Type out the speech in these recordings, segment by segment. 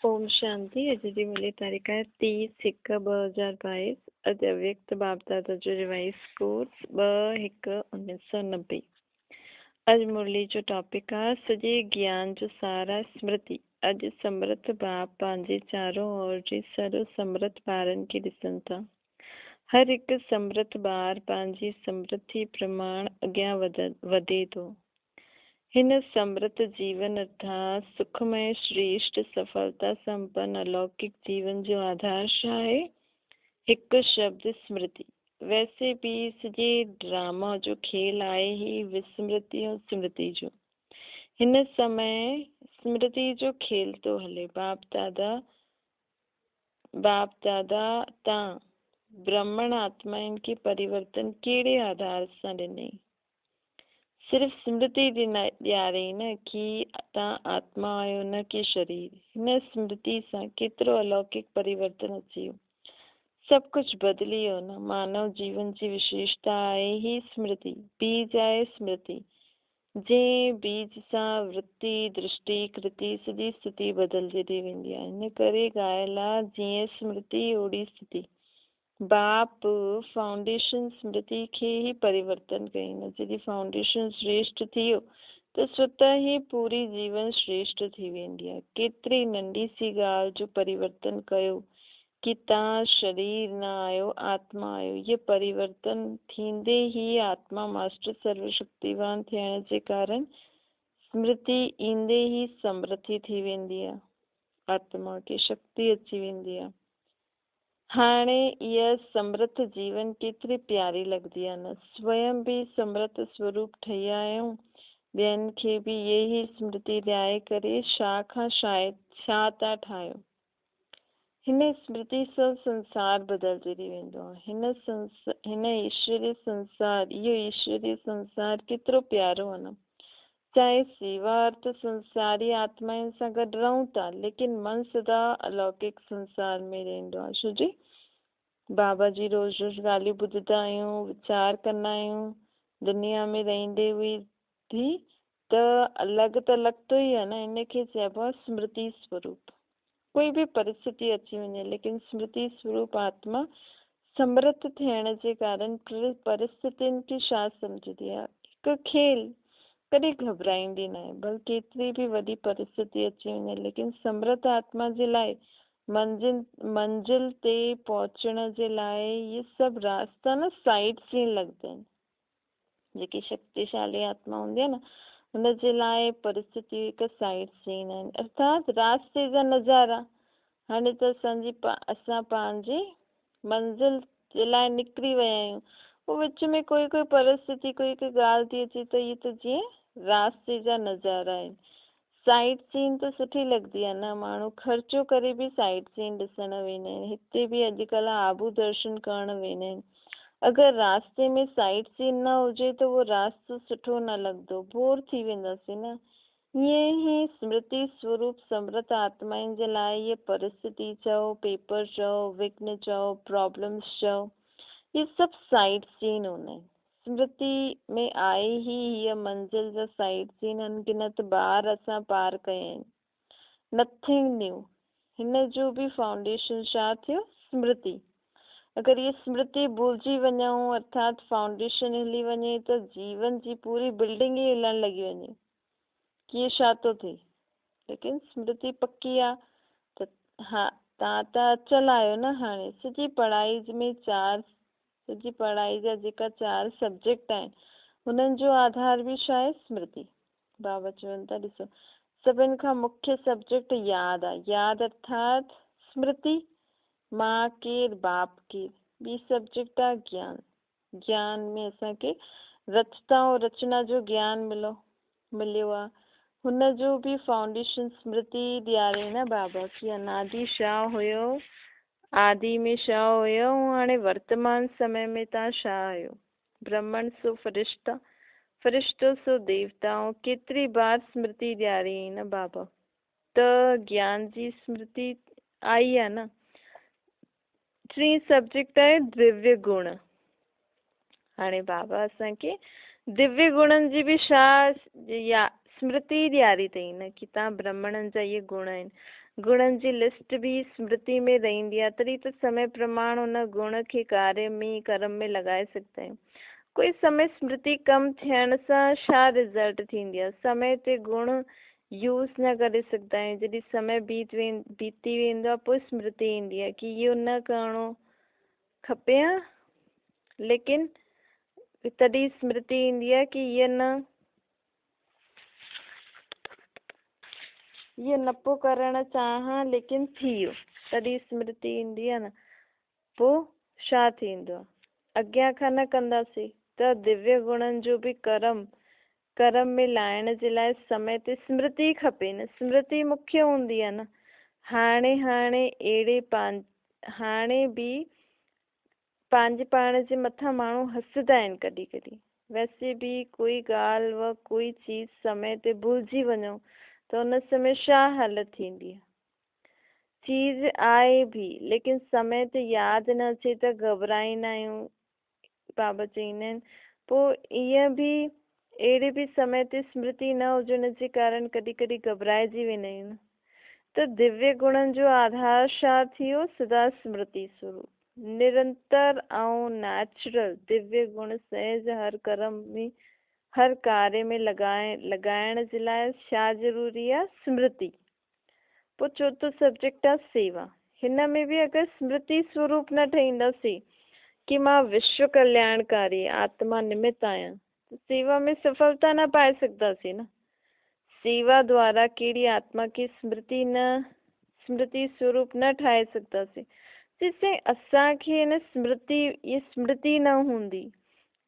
ओम शांति। अॼु जी मिली तारीख़ आहे 30/1/2022। अॼु अव्यक्त बाबदादा जो रिवाइज कोर्स 2/1/1990। अॼु मुरली जो टॉपिक आहे सॼे ज्ञान जो सार आहे स्मृति। अॼु समर्थ बाप पंहिंजे चारों ओर जे सर्व समर्थ ॿारनि खे ॾिसनि था। हर हिकु समर्थ ॿार पंहिंजी समृद्धि प्रमाण अॻियां वधे थो। हिन समृद्ध जीवन अर्थात सुखमय श्रेष्ठ सफलता संपन्न अलौकिक जीवन जो आधार छा आहे? हिकु शब्द स्मृति। वैसे भी सॼे ड्रामा जो खेल आहे ही विस्मृति और स्मृति जो। हिन समय स्मृति जो खेल तो हले। बाप दादा तां ब्राह्मण आत्मा इनके परिवर्तन कहिड़े आधार सां ॾिनई? सिर्फ़ स्मृति ॾियारे न कि तव्हां आत्मा आहियो, न कि शरीर। हिन स्मृति सां केतिरो अलौकिक परिवर्तन अची वियो। सभु कुझु बदिली वियो न। मानव जीवन जी विशेषता आहे ही स्मृति। बीज आहे स्मृति। जंहिं बीज सां वृत्ति दृष्टि कृति सॼी स्थिति बदिलजंदी वेंदी आहे। हिन करे ॻाल्हि आहे जीअं स्मृति ओड़ी स्थिति। बाप फाउंडेशन स्मृति खे ही परिवर्तन कई न। जॾहिं फाउंडेशन श्रेष्ठ थी वियो त स्वतः ही पूरी जीवन श्रेष्ठ थी वेंदी आहे। केतिरी नंढी सी ॻाल्हि जो परिवर्तन कयो कि तव्हां शरीर न आहियो, आत्मा आहियो। ये परिवर्तन थींदे ही आत्मा मास्टर सर्वशक्तिवान थियण जे कारण स्मृति ईंदे ही समृद्धि थी वेंदी आहे। आत्मा खे शक्ति अची वेंदी आहे। हाणे इहा समृद्ध जीवन केतिरी प्यारी लॻंदी आहे न। स्वयं बि समृद्ध स्वरूप ठही आहियूं। ॿियनि खे बि इहे ई स्मृति ॾियारे करे छा खां शायदि छा था ठाहियो। हिन स्मृति सां संसार बदिलजंदी वेंदो आहे। हिन ईश्वरीय संसार, इहो ईश्वरीय संसार केतिरो प्यारो आहे न। चाहे सेवा अर्थ संसारी आत्माउनि सां गॾु रहूं था, लेकिन मन सदा अलौकिक संसार में रहंदो आहे। छो जी बाबा जी रोज़ रोज़ ॻाल्हियूं ॿुधंदा आहियूं, वीचार कंदा आहियूं। दुनिया में रहंदे हुए बि त अलॻि त लॻंदो ई आहे न। इनखे चइबो आहे स्मृति स्वरूप। कोई बि परिस्थिति अची वञे, लेकिन स्मृति स्वरूप आत्मा समृद्ध थियण जे कारण परिस्थितियुनि खे छा सम्झंदी आहे? हिकु खेल। कॾहिं घबराईंदी न आहे। भले केतिरी बि वॾी परिस्थिति अची वञे, लेकिन समृद्ध आत्मा जे लाइ मंजिल ते पहुचण जे लाइ इहे सभु रास्ता न साइड सीन लॻंदा आहिनि। जेकी शक्तिशाली आत्मा हूंदी आहे न, हुन जे लाइ परिस्थिति हिकु साइड सीन आहिनि, अर्थात रास्ते जा नज़ारा। हाणे त असां पंहिंजे मंज़िल जे लाइ निकिरी विया आहियूं। पोइ विच में कोई परिस्थिति, कोई ॻाल्हि थी अचे त इहे त जीअं रास्ते जा नज़ारा आहिनि। साइड सीन त सुठी लॻंदी आहे न। माण्हू ख़र्चो करे बि साइड सीन ॾिसण वेंदा आहिनि। हिते बि अॼुकल्ह आबू दर्शन करण वेंदा आहिनि। अगरि रास्ते में साइड सीन न हुजे त उहो रास्तो सुठो न लॻंदो, बोर थी वेंदासीं न। ईअं ई स्मृति स्वरूप समृद्ध आत्माउनि जे लाइ इहे परिस्थिति चओ, पेपर चओ, विघ्न चओ, प्रॉब्लम्स चओ, इहे सभु साइड सीन हूंदा आहिनि। स्मृति में आहे ही हीअ मंज़िल जा साइड सीन अनगिनत बार असां पार कया आहिनि। Nothing new. हिन जो बि फाउंडेशन छा थियो? स्मृति। अगरि इहे स्मृति भुलिजी वञूं, अर्थात फाउंडेशन हिली वञे त जीवन जी पूरी बिल्डिंग ई हिलण लॻी वञे। कीअं छा थो थिए? लेकिन स्मृति पक्की आहे त हा, तव्हां त अचल आहियो न। हाणे सॼी पढ़ाई जा जेका 4 सब्जेक्ट आहिनि, हुननि जो आधार बि छा आहे? स्मृति। बाबा चवनि था ॾिसो, सभिनि खां मुख्य सब्जेक्ट यादि आहे। यादि अर्थात स्मृति। मां केरु, बाप केरु। ॿी सब्जेक्ट आहे ज्ञान। ज्ञान में असांखे रचता और रचना जो ज्ञान मिलियो आहे। हुन जो बि फाउंडेशन स्मृति ॾियारे न बाबा कि अनादि छा हुयो, आदि में छा हुयो, हाणे वर्तमान समय में तव्हां छा आहियो। ब्रह्मण सो फरिश्ता, फरिश्तो सो देवताऊं। केतिरी बार स्मृति ॾियारी न बाबा। त ज्ञान जी स्मृति आई आहे न। 3 सब्जेक्ट आहे दिव्य गुण। हाणे बाबा असांखे दिव्य गुणनि जी बि छा स्मृति ॾियारी अथई न कि तव्हां ब्राह्मणनि जा इहे गुण आहिनि। गुणनि जी लिस्ट भी स्मृति में रहंदी आहे, तॾहिं त समय प्रमाण उन गुण खे कार्य में कर्म में लॻाए सघंदा आहियूं। कोई समय स्मृति कम थियण सां छा रिज़ल्ट थींदी आहे? समय ते गुण यूज़ न करे सघंदा आहियूं। जॾहिं समय बीती वेंदो आहे पोइ स्मृति ईंदी आहे कि इहो न करिणो खपे हा, लेकिन तॾहिं स्मृति ईंदी आहे कि इहो न पियो करणु चाहियां लेकिन थी वियो, तॾहिं स्मृति ईंदी आहे न। पोइ छा थींदो आहे? अॻियां खां न कंदासीं त दिव्य गुणनि जो बि कर्म में लाइण जे लाइ समय ते स्मृति खपे न। स्मृति मुख्य हूंदी आहे न। हाणे बि पंहिंजे पाण जे मथां माण्हू हसंदा आहिनि कॾहिं कॾहिं। वैसे भी कोई ॻाल्हि व कोई चीज़ समय ते भुलिजी वञूं त उन समय छा हालत थींदी आहे? चीज़ आहे भी लेकिन समय ते यादि न अचे त घबराईंदा आहियूं, बाबा चईंदा आहिनि। पोइ ईअं बि अहिड़े बि समय ते स्मृति न हुजण जे कारण कॾहिं कॾहिं घबराइजी वेंदा आहियूं। त दिव्य गुणनि जो आधार छा थियो? सदा स्मृति स्वरूप निरंतर ऐं नेचुरल दिव्य गुण सहज हर कर्म में हर कार्य में लॻाइण जे लाइ छा ज़रूरी आहे? स्मृति। पोइ चौथो सब्जेक्ट आहे सेवा। हिन में बि अगरि स्मृति स्वरूप न ठहींदासीं कि मां विश्व कल्याणकारी आत्मा निमित्त आहियां त सेवा में सफलता न पाए सघंदासीं न। सेवा द्वारा कहिड़ी आत्मा खे स्मृति स्वरूप न ठाहे सघंदासीं जिससे असांखे न स्मृति न हूंदी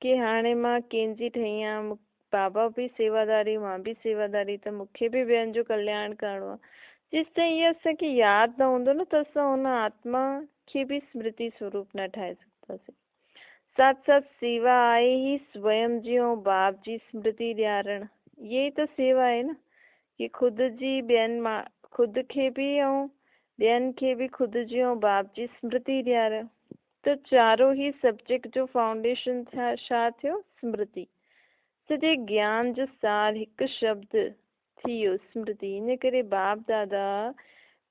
कि हाणे मां कंहिंजी ठही आहियां, बाबा बि सेवादारी मां बि सेवादारी, त मूंखे बि ॿियनि जो कल्याण करिणो आहे। जेसिताईं इहो असांखे यादि न हूंदो न त असां हुन आत्मा खे बि स्मृति स्वरूप न ठाहे सघंदासीं। साथ साथ सेवा आहे ई स्वयं जी ऐं बाप जी स्मृति ॾियारणु। इहे ई त सेवा आहे न कि ख़ुदि खे बि ऐं ॿियनि खे बि ख़ुदि जी ऐं बाप जी स्मृति ॾियारणु। त चारों ई सब्जेक्ट जो फाउंडेशन छा थियो? स्मृति। सॼे ज्ञान जो सार हिकु शब्द थी वियो स्मृति। इन करे बाप दादा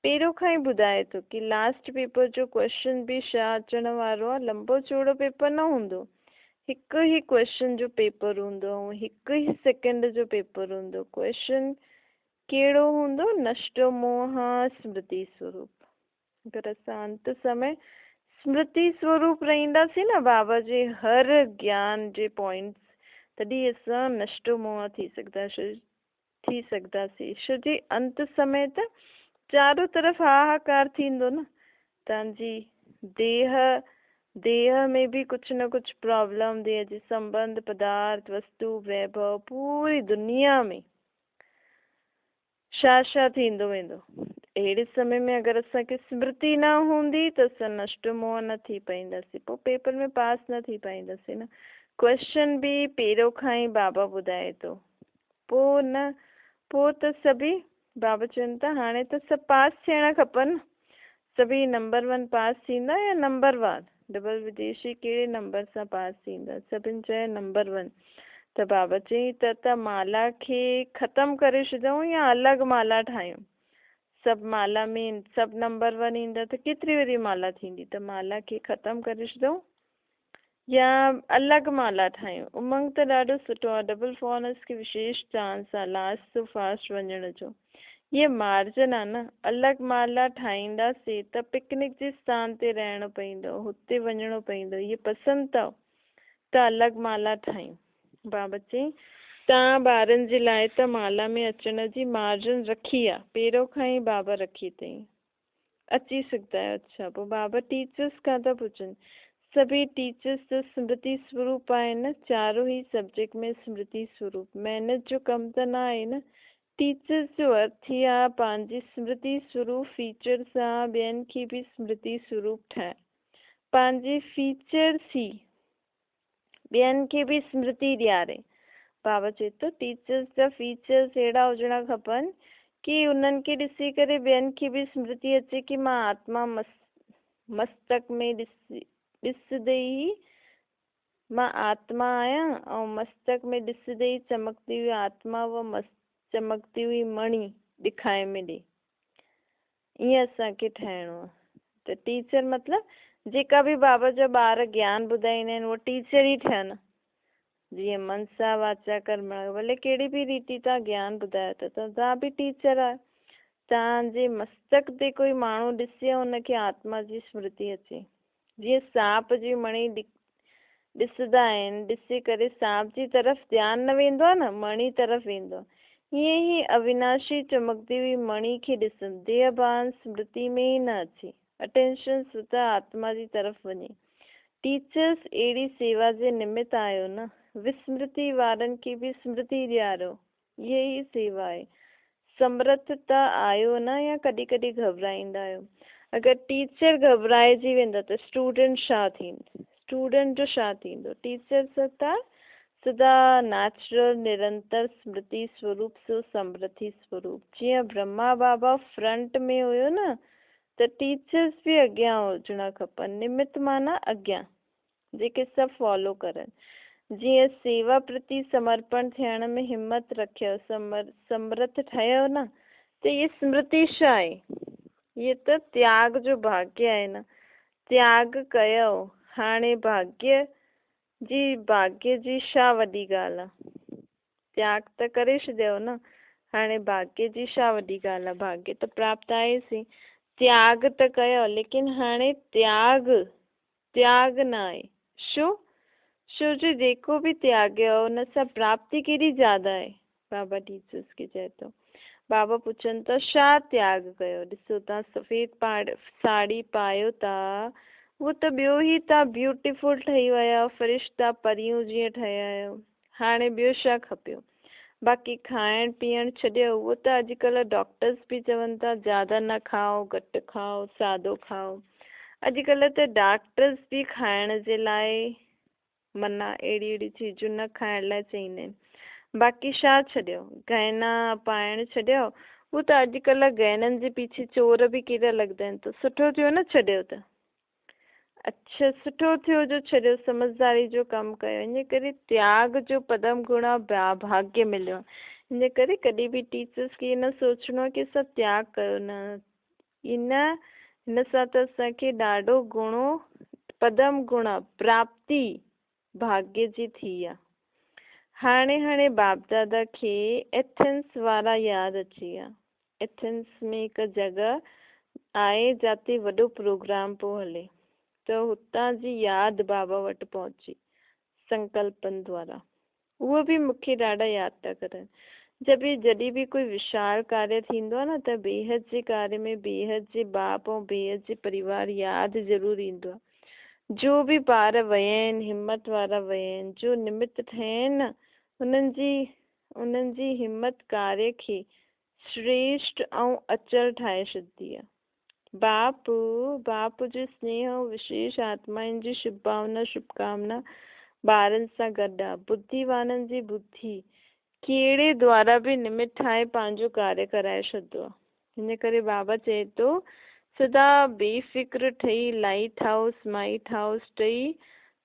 पहिरियों खां ई ॿुधाए थो कि लास्ट पेपर जो क्वेश्चन बि छा अचण वारो आहे? लंबो चौड़ो पेपर न हूंदो, हिकु ई क्वेश्चन जो पेपर हूंदो ऐं हिकु ई सेकेंड जो पेपर हूंदो। क्वेश्चन कहिड़ो हूंदो? नष्टो मोह स्मृति स्वरूप। अगरि असां अंत समय स्मृति स्वरूप रहंदासीं न बाबा जे हर ज्ञान जे पॉइंट्स, तॾहिं असां नष्टो मोह थी सघंदासीं। छो जी अंत समय त चारों तरफ़ हाहाकार थींदो न। तव्हांजी देह में भी कुछ न कुछ प्रॉब्लम, देह जे संबंध, पदार्थ, वस्तु, वैभव, पूरी दुनिया में छा थींदो वेंदो। अहिड़े समय में अगरि असांखे स्मृति न हूंदी त असां नष्ट मोह न थी पाईंदासीं, पोइ पेपर में पास न थी पाईंदासीं न। क्वेश्चन भी पहिरियों खां ई बाबा ॿुधाए थो। पोइ त सभी बाबा चवनि था हाणे त सभु पास थियण खपनि। सभी नंबर 1 पास थींदा या नंबर वार? डबल विदेशी कहिड़े नंबर सां पास थींदा? सभिनि चयो नंबर 1। त बाबा चई त माला खे ख़तमु करे छॾूं या अलॻि माला ठाहियूं? सभु माला में सभु नंबर 1 ईंदा त केतिरी वरी माला थींदी? त माला खे ख़तमु करे छॾूं या अलॻि माला ठाहियूं? उमंग त ॾाढो सुठो आहे। डबल फॉर्नस खे विशेष चांस आहे लास्ट टू फास्ट वञण जो। ये मार्जन आहे न। अलॻि माला ठाहींदासीं त पिकनिक जे स्थान ते रहणो पवंदो, हुते वञिणो पवंदो। इहे पसंदि अथव त अलॻि माला ठाहियूं। बाबा चई तव्हां ॿारनि जे लाइ त माला में अचण जी मार्जन रखी आहे, पहिरियों खां ई बाबा रखी अथई, अची सघंदा आहियो। अच्छा, पोइ बाबा टीचर्स खां था पुछनि। सभी टीचर्स त स्मृति स्वरूप आहिनि न। चारों ई सब्जेक्ट में स्मृति स्वरूप। महिनत जो कमु त न आहे न। टीचर्स जो अर्थ ई आहे पंहिंजी स्मृति स्वरूप फीचर सां ॿियनि खे बि स्मृति स्वरूप ठाहे। पंहिंजे फीचर्स ई ॿियनि खे बि स्मृति ॾियारे। बाबा चए थो टीचर्स जा फीचर्स अहिड़ा हुजणा खपनि कि उन्हनि खे ॾिसी करे ॿियनि खे बि स्मृति अचे कि मां आत्मा मस्तक में ॾिसंदे ई मां आत्मा आहियां ऐं मस्तक में ॾिसंदे ई चमकती हुई आत्मा व चमकती हुई मणी ॾेखारे में ॾे। ईअं असांखे ठाहिणो आहे। त टीचर मतिलबु जेका बि बाबा जा ॿार ज्ञान ॿुधाईंदा आहिनि उहो टीचर ई थियनि। जीअं मनसा वाचा कर्मणा, भले कहिड़ी बि रीति तव्हां ज्ञान ॿुधायो था त तव्हां बि टीचर आहियो। तव्हांजे मस्तक ते कोई माण्हू ॾिसे हुनखे आत्मा जी स्मृति अचे। जीअं सांप जी मणी ॾिसंदा आहिनि, ॾिसी करे सांप जी तरफ़ ध्यानु न वेंदो आहे न, मणी तरफ़ वेंदो आहे। ईअं ई अविनाशी चमकदी हुई मणी खे ॾिसनि, देहभान स्मृति में ई न अचे, अटेंशन स्वतः आत्मा जी तरफ़ वञे। टीचर्स अहिड़ी सेवा जे निमित्त आयो न, विस्मृति वारनि खे बि स्मृति ॾियारो, इहा ई सेवा आहे। समर्थता आयो न, या कॾहिं कॾहिं घबराईंदा आहियो। अगरि टीचर घबराइजी वेंदा त स्टूडेंट छा थींदो? स्टूडेंट जो छा थींदो? टीचर सदा नेचुरल निरंतर स्मृति स्वरूप सो समृद्धि स्वरूप। जीअं ब्रह्मा बाबा फ्रंट में हुयो न, त टीचर्स बि अॻियां हुजणा खपनि। निमित्त माना अॻियां, जेके सभु फॉलो करनि। जीअं सेवा प्रति समर्पण थियण में हिम्मत रखियो, समर्थ ठहियो न, त इहे स्मृति छा आहे? इहे त त्याग जो भाग्य आहे न। त्याग कयो, हाणे भाग्य जी छा वॾी ॻाल्हि आहे? त्याग त करे छॾियो न, हाणे भाग्य जी छा वॾी ॻाल्हि आहे? भाग्य त प्राप्त आएसीं। त्याग त कयो, लेकिन हाणे त्याग न आहे। छो जो जेको बि त्याॻियो हुन सां प्राप्ति केॾी ज़्यादा आहे। बाबा टीचर्स खे चए थो, बाबा पुछनि था छा त्याग कयो? ॾिसो तव्हां सफ़ेद साड़ी पायो था, उहो त ॿियो ई तव्हां ब्यूटीफुल ठही विया, फ़रिश्ता परियूं जीअं ठहिया आहियो। हाणे ॿियो छा खपेव? बाक़ी खाइण पीअण छॾियो, उहो त अॼुकल्ह डॉक्टर्स बि चवनि था ज़्यादा न खाओ, घटि खाओ, सादो खाओ। अॼुकल्ह त डॉक्टर्स बि खाइण जे लाइ मना अहिड़ी चीजूं न खाइण लाइ चईंदा आहिनि। बाक़ी छा छॾियो? गहना पाइण छॾियो, उहो त अॼुकल्ह गहननि जे पीछे चोर बि केॾा लॻंदा आहिनि। त सुठो थियो न छॾियो त। अच्छा, सुठो थियो जो छॾियो, समझदारी जो कमु कयो। इन करे त्याग जो पदम गुणा भाग्य मिलियो। इन करे कॾहिं बि टीचर्स खे न सोचणो आहे की असां त्याग कयो न। हिन सां त असांखे ॾाढो गुणो पदम गुणा प्राप्ति भाग्य जी थी आहे। हाणे बाप दादा खे एथेंस वारा यादि अची विया। एथेंस में हिकु जॻह आहे जिते वॾो प्रोग्राम पियो हले, त हुतां जी यादि बाबा वटि पहुची संकल्पनि द्वारा। उहो बि मूंखे ॾाढा यादि था करनि। जॾहिं बि कोई विशाल कार्य थींदो आहे न, त बेहद जे कार्य में बेहद जे बाप ऐं बेहद जे परिवार यादि ज़रूरु ईंदो आहे। जो बि ॿार विया आहिनि, हिमत वारा विया आहिनि, जो निमित्त ठहिया आहिनि न, उन्हनि जी हिमत कार्य खे श्रेष्ठ ऐं अचल ठाहे छॾंदी आहे। बाप जो स्नेह ऐं विशेष आत्माउनि जी शुभकामना ॿारनि सां गॾु आहे। बुद्धिवाननि जी बुद्धि कहिड़े द्वारा बि निमित्त ठाहे पंहिंजो कार्य कराए छॾंदो आहे। हिन करे बाबा चए थो, सदा बेफ़िक्र ठही लाइट हाउस ठही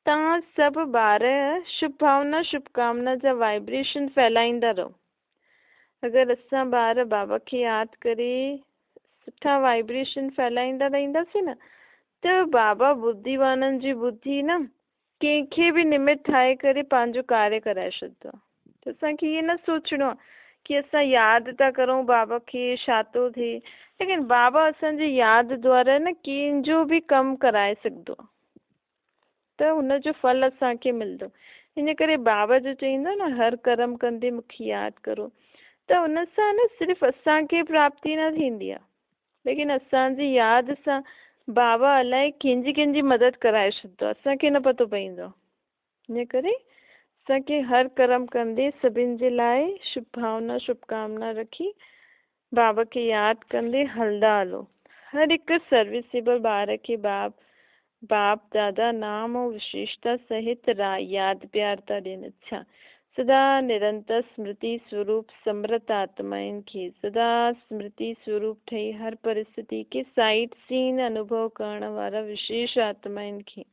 तव्हां सभु ॿार शुभकामना जा वाइब्रेशन फैलाईंदा रहो। अगरि असां ॿार बाबा खे यादि करे सुठा वाइब्रेशन फैलाईंदा रहंदासीं न, त बाबा बुद्धिवाननि जी बुद्धि न कंहिंखे बि निमित्त ठाहे करे पंहिंजो कार्य कराए छॾंदो आहे। त असांखे इहे न सोचणो आहे की असां यादि था करूं बाबा खे, छा थो थिए। लेकिन बाबा असांजी यादि द्वारा न कंहिंजो बि कमु कराए सघंदो आहे, त हुनजो फल असांखे मिलंदो। इन करे बाबा जो चईंदो न, हर कर्म कंदे मूंखे यादि करो। त हुन सां न सिर्फ़ु असांखे प्राप्ति न थींदी आहे, लेकिन असांजी यादि सां बाबा अलाए कंहिंजी मदद कराए छॾंदो आहे, असांखे न पतो पवंदो आहे। इन करे असांखे हर कर्म कंदे सभिनि जे लाइ शुभकामना रखी बाबा खे यादि कंदे हलंदा हलो। हर हिकु सर्विसेबल ॿार खे बाप दादा नाम ऐं विशेषता सहित यादि प्यार था ॾियनि। अच्छा, सदा निरंतर स्मृति स्वरूप समृत आत्माउनि खे सदा स्मृति स्वरूप ठही हर परिस्थिति के साइट सीन अनुभव करण वारा विशेष आत्माउनि खे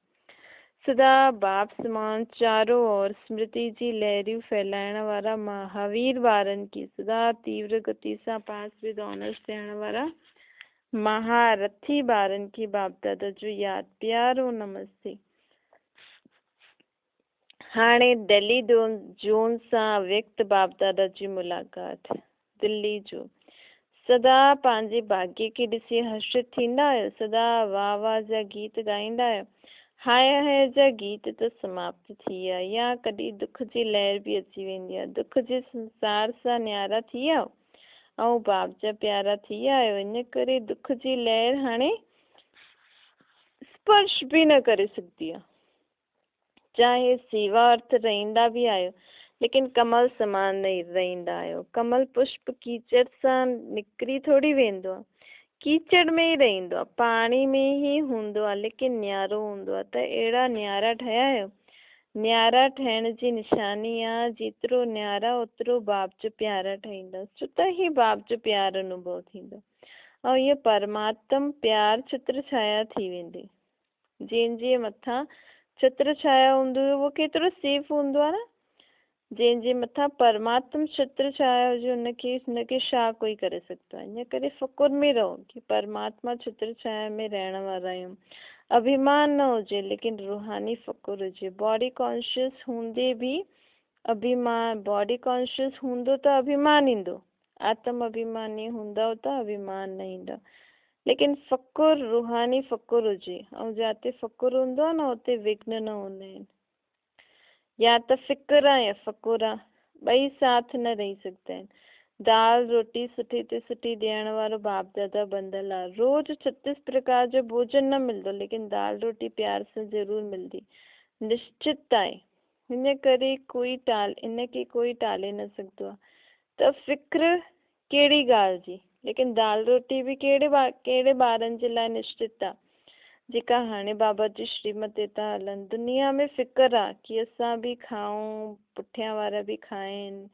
सदा बाप समान चारों ओर स्मृति जी लहरियूं फैलाइण वारा महावीर ॿारनि खे सदा तीव्र गति सां पास विद ऑनर्स थियण वारा महारथी ॿारनि खे बाप दादा जो यादि प्यारो नमस्ते। हाणे दिल्ली जोन सां व्यक्त बाप दादा जी मुलाक़ात। दिल्ली जो सदा पंहिंजे भाग्य खे ॾिसी हर्षित थींदा आहियो, सदा वाह वाह जा गीत ॻाईंदा आहियो। हाय हाय जा गीत त समाप्त थी विया, या कॾहिं दुख जी लहर बि अची वेंदी आहे। दुख जे संसार सां न्यारा थी विया ऐं बाप जा प्यारा थी विया आहियो, इन करे दुख जी लहर हाणे स्पर्श बि न करे सघंदी आहे। चाहे सेवा अर्थ रहंदा भी आहियो, लेकिन कमल समान नहीं रहंदा आहियो। कमल पुष्प कीचड़ सां निकिरी थोड़ी वेंदो आहे, कीचड़ में ही रहंदो आहे, पाणी में ही हूंदो आहे, लेकिन न्यारो हूंदो आहे। त अहिड़ा न्यारा ठहिया आहियो। न्यारा ठहिण जी निशानी आहे, जेतिरो न्यारा ओतिरो बाप जो प्यारा ठहींदा, छो त ही बाप जो प्यार अनुभव थींदो ऐं इहो परमात्म प्यार छत्र छाया थी वेंदी। जंहिंजे मथां छत्र छाया हूंदो उहो केतिरो सेफ हूंदो आहे न। जंहिंजे मथां परमात्म छत्र छाया हुजे हुनखे छा कोई करे सघंदो आहे। इन करे फ़कुर में रहो कि परमात्मा छत्र छाया में रहण वारा आहियूं। अभिमान न हुजे, लेकिन रूहानी फ़कुर हुजे। बॉडी कॉन्शियस हूंदे भी अभिमान, बॉडी कॉन्शियस हूंदो त अभिमान ईंदो, आत्म अभिमानी हूंदव त अभिमान न ईंदो। लेकिन फ़कुर रूहानी फ़कुर हुजे, ऐं जिते फ़कुर हूंदो आहे न उते विघ्न न हूंदा आहिनि। या त फ़िक्र आहे या फ़कुर आहे, ॿई साथ न रही सघंदा आहिनि। दाल रोटी सुठी ते सुठी ॾियण वारो बाप दादा बंदल आहे। रोज़ 36 प्रकार जो भोजन न मिलंदो, लेकिन दाल रोटी प्यार सां ज़रूर मिलंदी, निश्चित आहे। हिन करे इनखे कोई टाले न सघंदो आहे। त फ़िक्र कहिड़ी ॻाल्हि जी, लेकिन दाल रोटी बि कहिड़े ॿारनि जे लाइ निश्चित आहे, जेका हाणे बाबा जी श्रीमत ते था हलनि। दुनिया में फ़िक्र आहे कि असां बि खाऊं, पुठियां वारा बि खाइनि।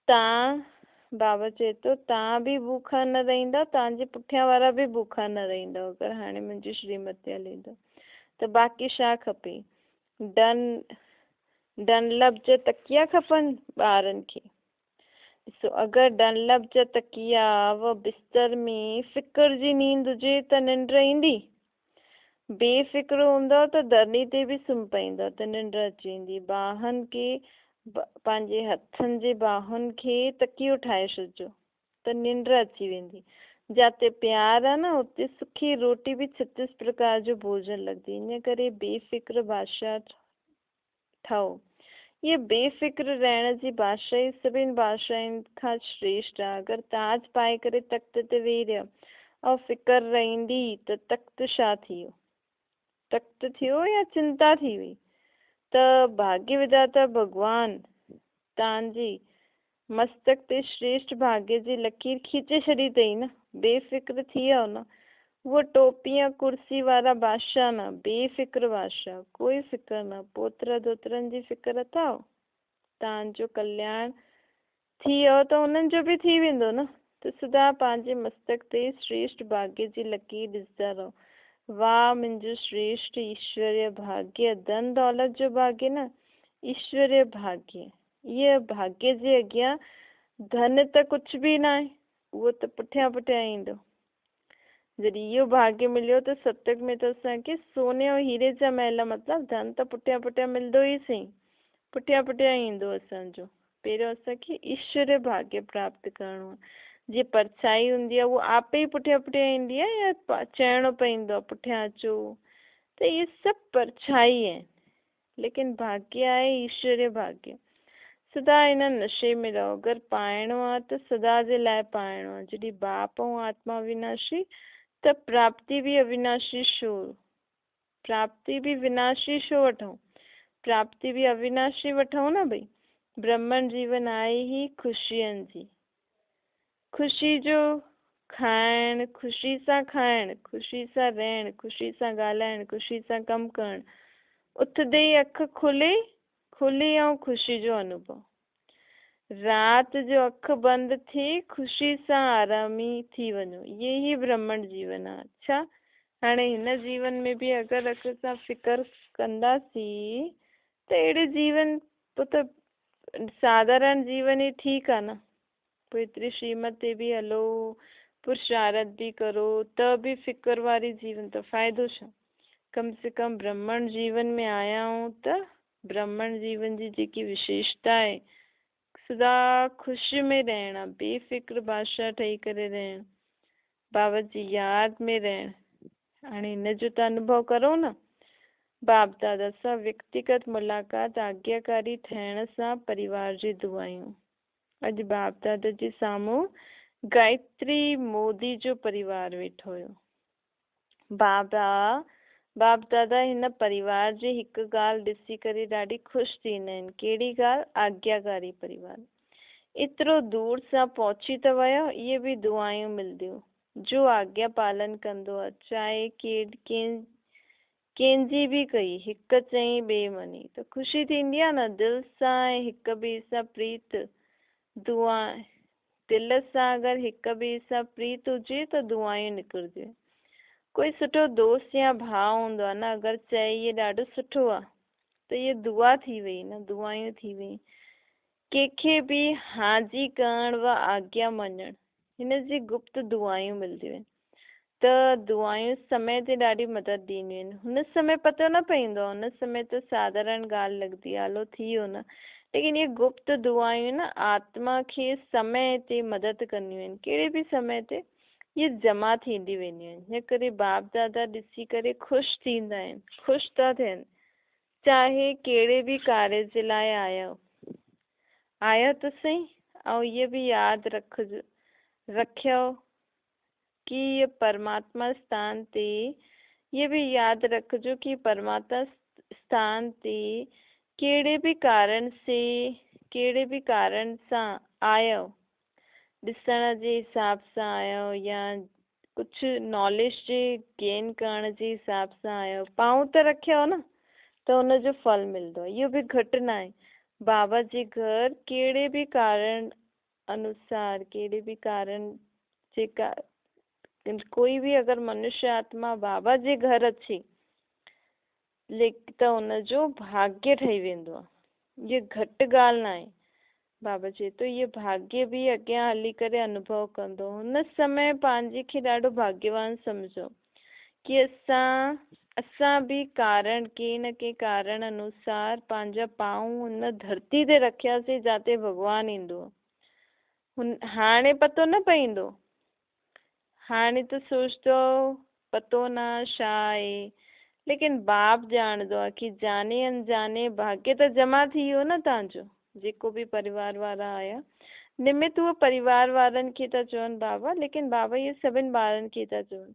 बाबा चए थो तव्हां बि भूखा न रहंदा, तव्हांजे पुठियां वारा बि भूखा न रहंदा अगरि हाणे मुंहिंजी श्रीमत ते हलींदा। त बाक़ी छा खपे? डनलप जा तकिया खपनि ॿारनि खे। ॾिसो, अगरि डनलप जा तकिया व बिस्तर में फ़िक्र जी नींद हुजे त निंड ईंदी? बेफ़िक्र हूंदव त धरनी ते बि सुम्ही पईंदव त निंड अची वेंदी। बाहनि खे पंहिंजे हथनि जे बाहुनि खे तकियो ठाहे छॾिजो त निंड अची वेंदी। जिते प्यार आहे न उते सुखी रोटी बि 36 प्रकार जो भोजन लॻंदी। इन करे बेफ़िक्र बादशाह ठहो। ये बेफ़िक्र रहण जी बादशाह ही सभिनि बादशाहनि खां श्रेष्ठ आहे। अगरि ताज पाए करे तख़्त ते वेही रहियो ऐं फ़िक्र रहंदी त तख़्त छा थी वियो? तख़्त थियो या चिंता थी वई। त भाग्य विधाता भगवान तव्हांजी मस्तक ते श्रेष्ठ भाग्य जी लकीर खींचे छॾी अथई न, बेफ़िक्र थी वियो न। वो टोपी या कुर्सी वारा बादशाह न, बेफ़िक्र बादशाह, कोई फ़िक्र न। पोतरा दोतरनि जी फ़िक्र अथव? तव्हांजो कल्याण थी वियो त उन्हनि जो बि थी वेंदो न। त सदा पंहिंजे मस्तक ते श्रेष्ठ भाग्य जी लकीर ॾिसंदा रहो। वाह मुंहिंजो श्रेष्ठ ईश्वरीय भाग्य, धन दौलत जो भाग्य न, ईश्वरीय भाग्य। ये भाग्य जे अॻियां धन त कुझु बि न आहे, उहो त पुठियां ईंदो। जॾहिं इहो भाग्य मिलियो त सतक में त असांखे सोने ऐं हीरे जा महल, मतिलबु धन त पुठियां मिलंदो ई सही, पुठियां ईंदो असांजो। पहिरियों असांखे ईश्वरीय भाग्य प्राप्त करिणो आहे। जी परछाई हूंदी आहे उहा आपे ई पुठियां ईंदी आहे या चइणो पवंदो आहे पुठियां अचो? त इहे सभु परछाई आहिनि, लेकिन भाग्य आहे ईश्वरीय भाग्य। सदा इन नशे में रहो। अगरि पाइणो आहे त सदा जे लाइ पाइणो आहे। जॾहिं बाप ऐं आत्मा अविनाशी त प्राप्ति बि अविनाशी छो? प्राप्ति बि विनाशी छो वठूं? प्राप्ति बि अविनाशी वठूं न भई। ब्रह्मन जीवन आहे ही ख़ुशियुनि जी, ख़ुशी जो खाइण, ख़ुशी सां खाइण, ख़ुशी सां रहण, ख़ुशी सां ॻाल्हाइण, ख़ुशी सां कमु करणु। उथंदे ई अखि खुली ऐं ख़ुशी जो अनुभव। राति जो अखि बंदि थी ख़ुशी सां आरामी थी वञो। ये ही ब्रह्मण जीवन आहे। अच्छा, हाणे हिन जीवन में बि अगरि असां फ़िक्र कंदासीं त अहिड़े जीवन पोइ त साधारण जीवन ई ठीकु आहे न। पोइ एतिरी श्रीमत ते बि हलो, पुरुषारत भी करो त बि फ़िक्र वारी जीवन त फ़ाइदो छा। कम से कम ब्राह्मण जीवन में आया हूँ त ब्राह्मण जीवन जी जेकी विशेषता आहे सदा ख़ुशी में रहना, बेफ़िक्र बादशाह ठही करे रहण, बाबा जी याद में रहण। हाणे हिन जो त अनुभव करो न। बाप दादा सां व्यक्तिगत मुलाक़ात, आज्ञाकारी थियण सां परिवार जी दुआयूं। अॼु बाप दादा जे साम्हूं गायत्री मोदी जो परिवार वेठो हुयो। बाप दादा हिन परिवार जी हिकु ॻाल्हि ॾिसी करे ॾाढी ख़ुशि थींदा आहिनि। कहिड़ी ॻाल्हि? आज्ञाकारी परिवार। एतिरो दूर सां पहुची त वियो, इहे बि दुआयूं मिलंदियूं। जो आज्ञा पालन कंदो आहे, चाहे कंहिंजी बि कई, हिकु चई ॿिए मनी, त ख़ुशी थींदी आहे न। दिलि सां ऐं हिक ॿिए सां प्रीत दुआ, दिलि सां अगरि हिक ॿिए सां प्रीत हुजे त दुआयूं निकिरदियूं। कोई सुठो दोस्त या भाउ हूंदो आहे न, अगरि चए इहे ॾाढो सुठो आहे त इहे दुआ थी वई न, दुआयूं थी वई। कंहिंखे बि हाजी करण व आज्ञा मञण, हिन जी गुप्त दुआयूं मिलदियूं आहिनि। त दुआयूं समय ते ॾाढी मदद ॾींदियूं आहिनि। हुन समय पतो न पवंदो आहे, हुन समय त साधारण ॻाल्हि लॻंदी आहे, हलो थी वियो न। लेकिन ये गुप्त दुआयूं न आत्मा खे समय ते मदद कंदियूं आहिनि। कहिड़े बि समय ते ये जमा थींदी वेंदियूं आहिनि। हिन करे बाप दादा ॾिसी करे ख़ुशि थींदा आहिनि, ख़ुशि था थियनि। चाहे कहिड़े बि कार्य जे लाइ आया त सही। ऐं इहे बि यादि रखियो कि ये परमात्मा स्थान ते, ये भी याद रखिजो कि परमात्मा स्थान ते कहिड़े बि कारण सां आयो, ॾिसण जे हिसाब सां आयो या कुझु नॉलेज जे गेन करण जे हिसाब सां आयो, पाऊं त रखियो न, त हुनजो फल मिलंदो। इहो बि घटि न आहे। बाबा जे घर कहिड़े बि कारण अनुसार, कहिड़े बि कारण जे कोई भी अगरि मनुष्य आत्मा बाबा जे घर अचे त हुनजो भाग्य ठही वेंदो आहे। इहा घटि ॻाल्हि न आहे। बाबा चए थो इहे भाग्य बि अॻियां हली करे अनुभव कंदो। हुन समय पंहिंजे खे ॾाढो भाग्यवान सम्झो कि असां बि कारण, के न के कारण अनुसार पंहिंजा पांव हुन धरती ते रखियासीं जिते भॻवानु ईंदो। हाणे पतो न पवंदो, हाणे त सोचदो पतो न छा आहे, लेकिन बाप ॼाणदो आहे कि जाने अनजाने भाग्य त जमा थी वियो न तव्हांजो। जेको बि परिवार वारा आया, निमित उहो परिवार वारनि खे था चवनि बाबा, लेकिन बाबा इहे सभिनि ॿारनि खे था चवनि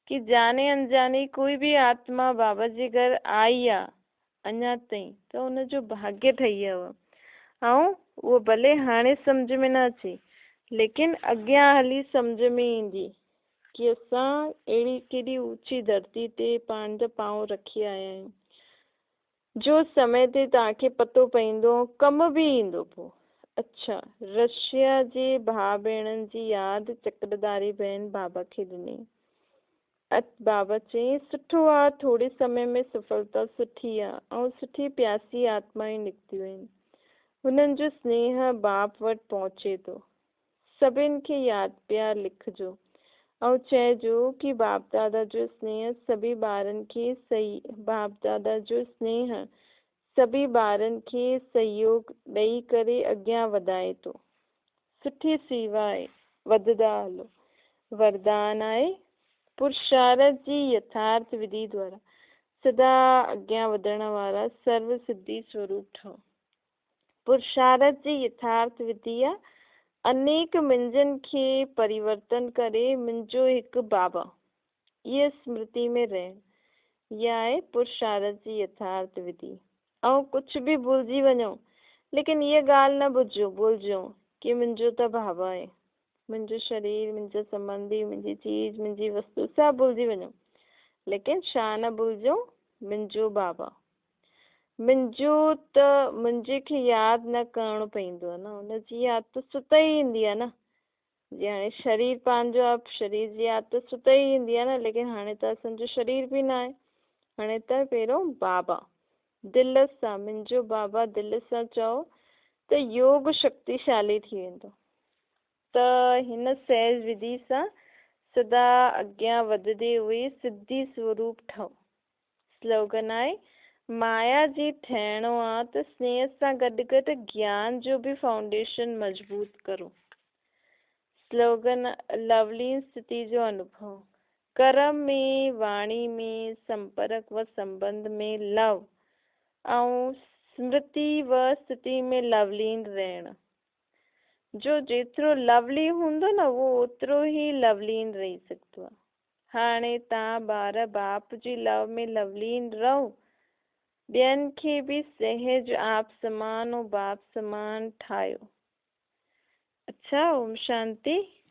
कि जाने अनजाने कोई बि आत्मा बाबा जे घर आई आहे अञा ताईं त हुनजो भाग्य ठही वियो आहे। ऐं उहो भले हाणे सम्झ में न अचे, लेकिन अॻियां हली सम्झ में ईंदी कि असां अहिड़ी केॾी ऊची धरती ते पंहिंजा पांव रखी आया आहियूं। जो समय ते तव्हांखे पतो पवंदो, कम बि ईंदो पोइ। अच्छा, रशिया जे भाउ भेणनि जी यादि चक्रधारी बहन बाबा खे ॾिनई। बाबा चई सुठो आहे, थोरे समय में सफलता सुठी आहे ऐं सुठी प्यासी आत्माएं निकितियूं आहिनि। हुननि जो स्नेह बाप वटि पहुचे थो। सभिनि खे यादि प्यार लिखिजो ऐं चइजो कि बाप दादा जो स्नेह सभी ॿारनि खे सभी ॿारनि खे सहयोग ॾेई करे अॻियां वधाए थो। सुठी सेवा आहे, वधदा हलो। वरदान आहे पुरुषारथ जी यथार्थ विधि द्वारा सदा अॻियां वधण वारा सर्व सिद्धि स्वरूप ठहो। पुरुषारथ जी यथार्थ विधि आहे अनेक मुंहिंजनि खे परिवर्तन करे मुंहिंजो हिकु बाबा, इहा स्मृति में रहण। इहा आहे पुरुषारथ जी यथार्थ विधि। ऐं कुझु बि भुलिजी वञो, लेकिन इहा ॻाल्हि न भुलिजो कि मुंहिंजो त बाबा आहे। मुंहिंजो शरीर, मुंहिंजा संबंधी, मुंहिंजी चीज, मुंहिंजी वस्तु सभु भुलिजी वञो, लेकिन छा न भुलिजो, मुंहिंजो बाबा। मुंहिंजे खे यादि न करणो पवंदो आहे न, हुनजी यादि त सुत ई ईंदी आहे न। जीअं हाणे शरीर पंहिंजो आहे, शरीर जी यादि त सुत ई ईंदी आहे न, लेकिन हाणे त असांजो शरीर बि न आहे। हाणे त पहिरियों बाबा दिलि सां, मुंहिंजो बाबा दिलि सां चओ त योग शक्तिशाली थी वेंदो। त हिन सहज विधि सां सदा अॻियां वधंदे उहे सिद्धि स्वरूप ठहो। स्लोगन आहे, माया जी ठहिणो आहे त स्नेह सां गॾु गॾु ज्ञान जो बि फाउंडेशन मजबूत करो। स्लोगन, लवलीन स्थिति जो अनुभव, कर्म में, वाणी में, संपर्क व संबंध में लव ऐं स्मृति व स्थिति में लवलीन रहण। जो जेतिरो लवली हूंदो न उहो ओतिरो ई लवलीन रही सघंदो आहे। हाणे तव्हां ॿार बाप जी लव में लवलीन रहो, ॿियनि खे बि सहज आप समान ऐं बाप समान ठाहियो। अच्छा, ओम शांति।